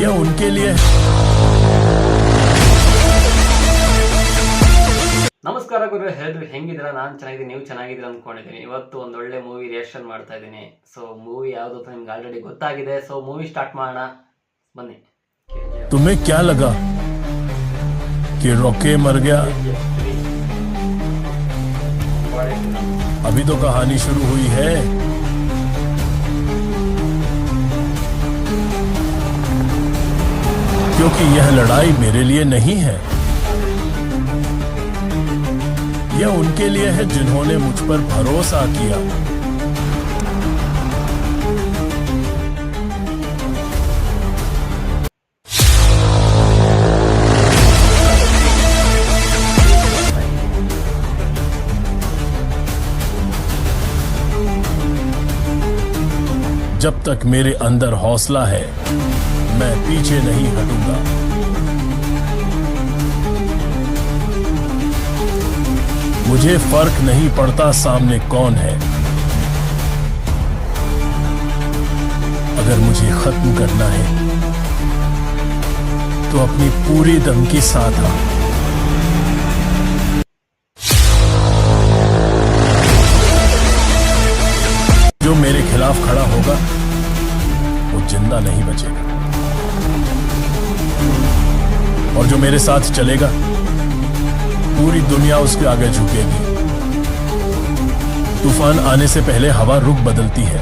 ये उनके लिए। ನಮಸ್ಕಾರ ಗುರು, ಹೇಳಿದ್ರು ಹೆಂಗಿದ್ದೀರಾ? ನಾನು ಚೆನ್ನಾಗಿದ್ದೀನಿ, ನೀವು ಚೆನ್ನಾಗಿದ್ದೀರಾ ಅನ್ಕೊಂಡಿದ್ದೀನಿ. ಇವತ್ತು ಒಂದು ಒಳ್ಳೆ ಮೂವಿ ರಿಯಾಕ್ಷನ್ ಮಾಡ್ತಾ ಇದ್ದೀನಿ. ಸೊ ಮೂವಿ ಯಾವುದು ಅಂತ ನಿಮ್ಗೆ ಆಲ್ರೆಡಿ ಗೊತ್ತಾಗಿದೆ. ಸೊ ಮೂವಿ ಸ್ಟಾರ್ಟ್ ಮಾಡೋಣ ಬನ್ನಿ. तुम्हें क्या लगा कि रॉकी मर गया? अभी तो कहानी शुरू हुई है। क्योंकि यह लड़ाई मेरे लिए नहीं है, यह उनके लिए है जिन्होंने मुझ पर भरोसा किया। जब तक मेरे अंदर हौसला है, मैं पीछे नहीं हटूंगा। मुझे फर्क नहीं पड़ता सामने कौन है। अगर मुझे खत्म करना है तो अपनी पूरी दम के साथ आ। जो मेरे खिलाफ खड़ा होगा वो जिंदा नहीं बचेगा, और जो मेरे साथ चलेगा पूरी दुनिया उसके आगे झुकेगी। तूफान आने से पहले हवा रुख बदलती है,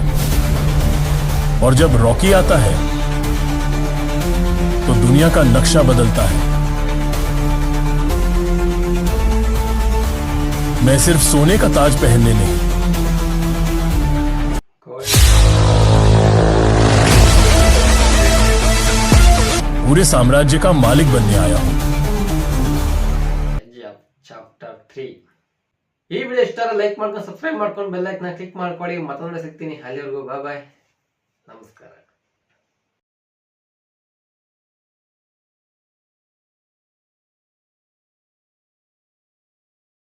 और जब रॉकी आता है तो दुनिया का नक्शा बदलता है। मैं सिर्फ सोने का ताज पहनने नहीं, पूरे साम्राज्य का मालिक बनने आया हूं। ಚಾಪ್ಟರ್ 3 ಈ ವಿಡಿಯೋ ಇಷ್ಟ ಲೈಕ್ ಮಾಡ್ಕೊಂಡು ಸಬ್ಸ್ಕ್ರೈಬ್ ಮಾಡ್ಕೊಂಡು ಬೆಲ್ ಐಕಾನ್ ಕ್ಲಿಕ್ ಮಾಡ್ಕೊಳ್ಳಿ. ಮತ್ತೊಂದು ಸಿಗ್ತೀನಿ. ಅಲ್ಲಿವರೆಗೂ ಬಾಯ್ ಬಾಯ್, ನಮಸ್ಕಾರ.